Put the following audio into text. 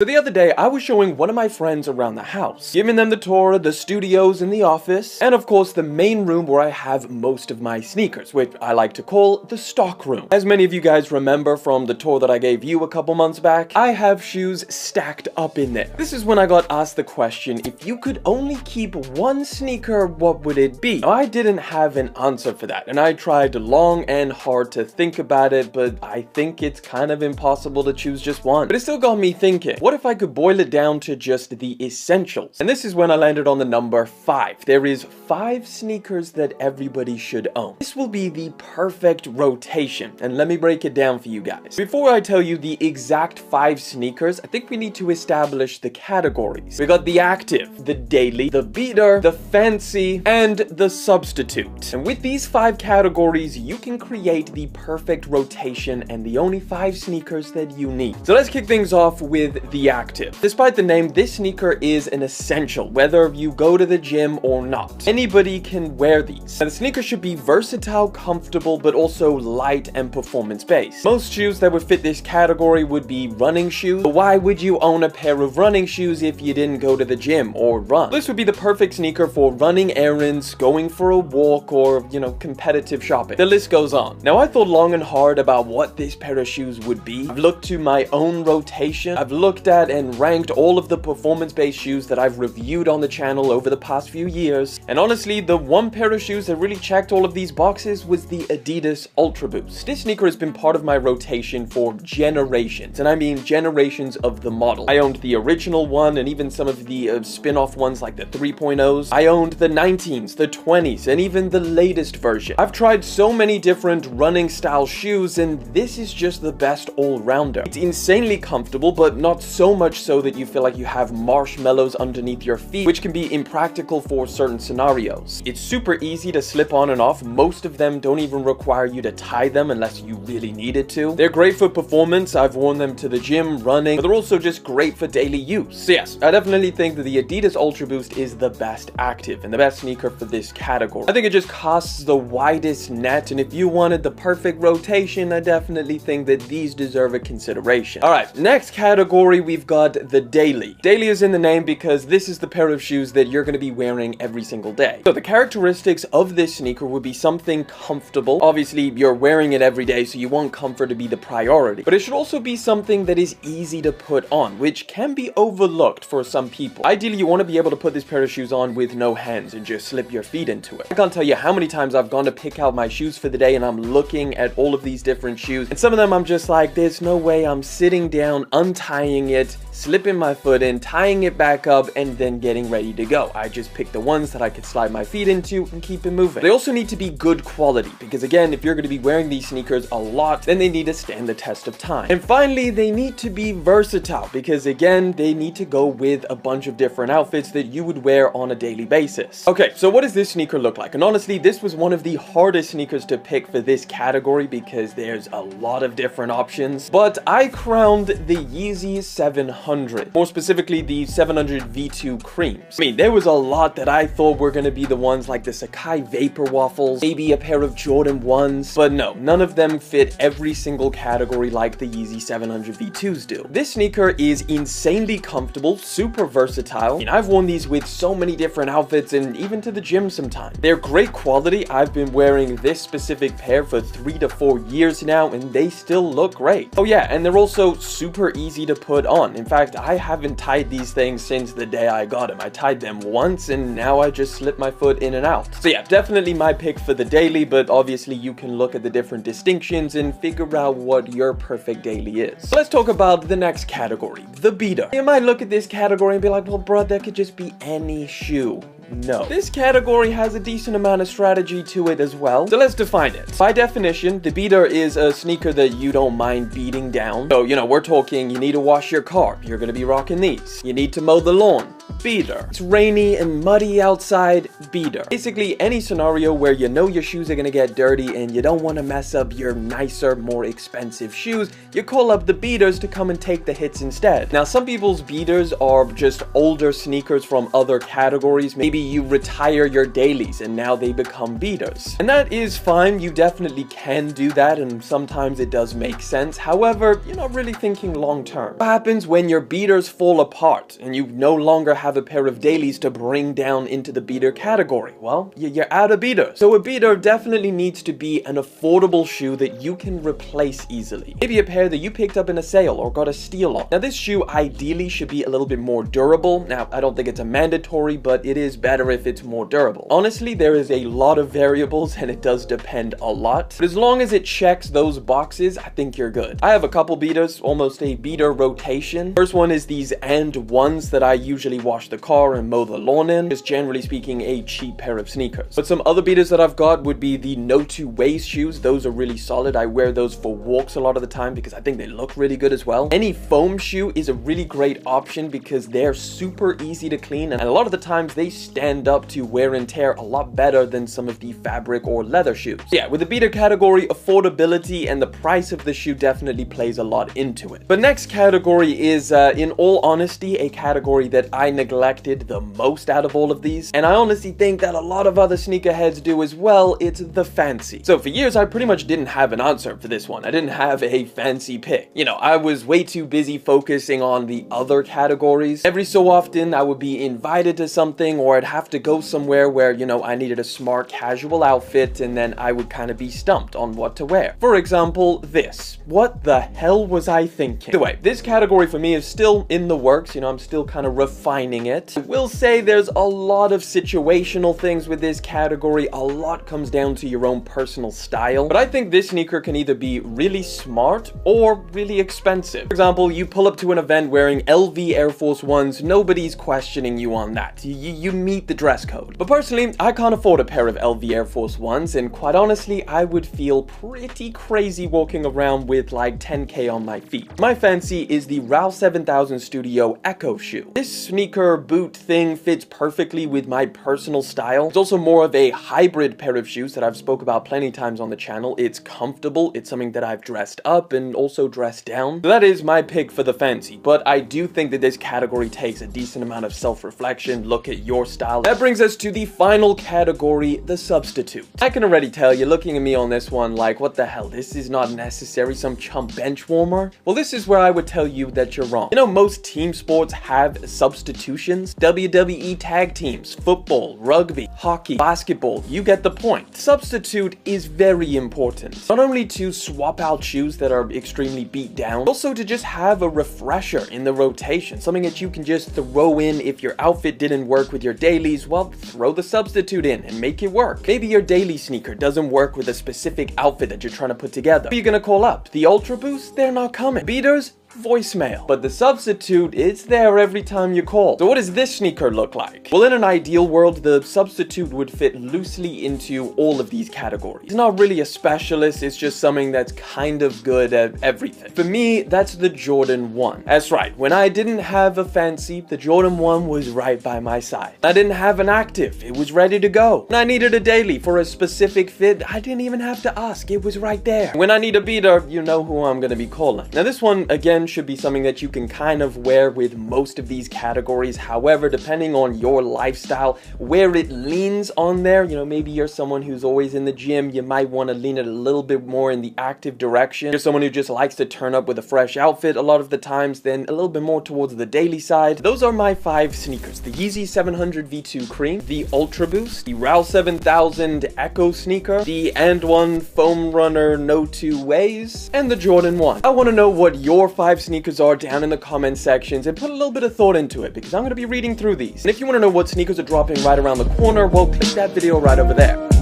So the other day, I was showing one of my friends around the house, giving them the tour of the studios in the office, and of course the main room where I have most of my sneakers, which I like to call the stock room. As many of you guys remember from the tour that I gave you a couple months back, I have shoes stacked up in there. This is when I got asked the question, if you could only keep one sneaker, what would it be? Now, I didn't have an answer for that, and I tried long and hard to think about it, but I think it's kind of impossible to choose just one. But it still got me thinking, what if I could boil it down to just the essentials? And this is when I landed on the number 5. There is 5 sneakers that everybody should own. This will be the perfect rotation, and let me break it down for you guys. Before I tell you the exact 5 sneakers, I think we need to establish the categories. We got the active, the daily, the beater, the fancy, and the substitute. And with these 5 categories, you can create the perfect rotation and the only 5 sneakers that you need. So let's kick things off with the active. Despite the name, this sneaker is an essential, whether you go to the gym or not. Anybody can wear these. Now, the sneaker should be versatile, comfortable, but also light and performance-based. Most shoes that would fit this category would be running shoes. But why would you own a pair of running shoes if you didn't go to the gym or run? This would be the perfect sneaker for running errands, going for a walk, or, competitive shopping. The list goes on. Now, I thought long and hard about what this pair of shoes would be. I've looked to my own rotation. I've looked at and ranked all of the performance-based shoes that I've reviewed on the channel over the past few years. And honestly, the one pair of shoes that really checked all of these boxes was the Adidas Ultra Boost. This sneaker has been part of my rotation for generations, and I mean generations of the model. I owned the original one and even some of the spin-off ones like the 3.0s. I owned the 19s, the 20s, and even the latest version. I've tried so many different running style shoes, and this is just the best all-rounder. It's insanely comfortable, but not so much so that you feel like you have marshmallows underneath your feet, which can be impractical for certain scenarios. It's super easy to slip on and off. Most of them don't even require you to tie them unless you really needed to. They're great for performance. I've worn them to the gym, running, but they're also just great for daily use. So yes, I definitely think that the Adidas Ultra Boost is the best active and the best sneaker for this category. I think it just casts the widest net, and if you wanted the perfect rotation, I definitely think that these deserve a consideration. All right, next category, we've got the daily. Daily is in the name because this is the pair of shoes that you're going to be wearing every single day. So the characteristics of this sneaker would be something comfortable. Obviously, you're wearing it every day, so you want comfort to be the priority. But it should also be something that is easy to put on, which can be overlooked for some people. Ideally, you want to be able to put this pair of shoes on with no hands and just slip your feet into it. I can't tell you how many times I've gone to pick out my shoes for the day and I'm looking at all of these different shoes, and some of them I'm just like, there's no way I'm sitting down, untying it, slipping my foot in, tying it back up, and then getting ready to go. I just picked the ones that I could slide my feet into and keep it moving. They also need to be good quality because, again, if you're going to be wearing these sneakers a lot, then they need to stand the test of time. And finally, they need to be versatile because, again, they need to go with a bunch of different outfits that you would wear on a daily basis. Okay, so what does this sneaker look like? And honestly, this was one of the hardest sneakers to pick for this category because there's a lot of different options, but I crowned the Yeezy 700. More specifically, the 700 V2 creams. I mean, there was a lot that I thought were going to be the ones like the Sacai Vapor Waffles, maybe a pair of Jordan 1s, but no, none of them fit every single category like the Yeezy 700 V2s do. This sneaker is insanely comfortable, super versatile. I mean, I've worn these with so many different outfits and even to the gym sometimes. They're great quality. I've been wearing this specific pair for 3 to 4 years now, and they still look great. Oh yeah, and they're also super easy to put on. In fact, I haven't tied these things since the day I got them. I tied them once and now I just slip my foot in and out. So yeah, definitely my pick for the daily, but obviously you can look at the different distinctions and figure out what your perfect daily is. So let's talk about the next category, the beater. You might look at this category and be like, well, bro, that could just be any shoe. No. This category has a decent amount of strategy to it as well. So let's define it. By definition, the beater is a sneaker that you don't mind beating down. So, we're talking you need to wash your car. You're going to be rocking these. You need to mow the lawn. beater. It's rainy and muddy outside, beater. Basically, any scenario where you know your shoes are gonna get dirty and you don't want to mess up your nicer, more expensive shoes, you call up the beaters to come and take the hits instead. Now, some people's beaters are just older sneakers from other categories. Maybe you retire your dailies and now they become beaters. And that is fine, you definitely can do that, and sometimes it does make sense. However, you're not really thinking long term. What happens when your beaters fall apart and you no longer have a pair of dailies to bring down into the beater category? Well, you're out of beaters. So a beater definitely needs to be an affordable shoe that you can replace easily. Maybe a pair that you picked up in a sale or got a steal on. Now, this shoe ideally should be a little bit more durable. Now, I don't think it's a mandatory, but it is better if it's more durable. Honestly, there is a lot of variables and it does depend a lot. But as long as it checks those boxes, I think you're good. I have a couple beaters, almost a beater rotation. First one is these And Ones that I usually wash the car and mow the lawn in. Just generally speaking, a cheap pair of sneakers. But some other beaters that I've got would be the No 2 Ways shoes. Those are really solid. I wear those for walks a lot of the time because I think they look really good as well. Any foam shoe is a really great option because they're super easy to clean, and a lot of the times they stand up to wear and tear a lot better than some of the fabric or leather shoes. Yeah, with the beater category, affordability and the price of the shoe definitely plays a lot into it. But next category is, in all honesty, a category that I neglected the most out of all of these, and I honestly think that a lot of other sneakerheads do as well. It's the fancy. So for years, I pretty much didn't have an answer for this one. I didn't have a fancy pick. You know, I was way too busy focusing on the other categories. Every so often, I would be invited to something, or I'd have to go somewhere where, you know, I needed a smart casual outfit, and then I would kind of be stumped on what to wear. For example, this. What the hell was I thinking? Anyway, this category for me is still in the works. You know, I'm still kind of refining it. I will say there's a lot of situational things with this category. A lot comes down to your own personal style. But I think this sneaker can either be really smart or really expensive. For example, you pull up to an event wearing LV Air Force Ones, nobody's questioning you on that. You meet the dress code. But personally, I can't afford a pair of LV Air Force Ones, and quite honestly, I would feel pretty crazy walking around with like 10K on my feet. My fancy is the Ralph 7000 Studio Echo shoe. This sneaker boot thing fits perfectly with my personal style. It's also more of a hybrid pair of shoes that I've spoke about plenty times on the channel. It's comfortable, it's something that I've dressed up and also dressed down. So that is my pick for the fancy, but I do think that this category takes a decent amount of self-reflection. Look at your style. That brings us to the final category, the substitute. I can already tell you're looking at me on this one like, what the hell, this is not necessary, some chump bench warmer? Well, this is where I would tell you that you're wrong. You know, most team sports have substitutions. WWE tag teams, football, rugby, hockey, basketball, you get the point. Substitute is very important. Not only to swap out shoes that are extremely beat down, but also to just have a refresher in the rotation, something that you can just throw in if your outfit didn't work with your dailies. Well, throw the substitute in and make it work. Maybe your daily sneaker doesn't work with a specific outfit that you're trying to put together. Who are you gonna call up? The Ultra Boost? They're not coming. Beaters? Voicemail. But the substitute, it's there every time you call. So what does this sneaker look like? Well, in an ideal world, the substitute would fit loosely into all of these categories. It's not really a specialist, it's just something that's kind of good at everything. For me, that's the Jordan 1. That's right, when I didn't have a fancy, the Jordan 1 was right by my side. I didn't have an active, it was ready to go. When I needed a daily for a specific fit, I didn't even have to ask, it was right there. When I need a beater, you know who I'm gonna be calling. Now this one, again, should be something that you can kind of wear with most of these categories. However, depending on your lifestyle, where it leans on there, you know, maybe you're someone who's always in the gym, you might want to lean it a little bit more in the active direction. You're someone who just likes to turn up with a fresh outfit a lot of the times, then a little bit more towards the daily side. Those are my 5 sneakers: the Yeezy 700 V2 Cream, the Ultra Boost, the Ralph 7000 Echo sneaker, the And One Foam Runner No 2 Ways, and the Jordan 1. I want to know what your 5 sneakers are down in the comment sections, and put a little bit of thought into it because I'm going to be reading through these. And if you want to know what sneakers are dropping right around the corner, well, click that video right over there.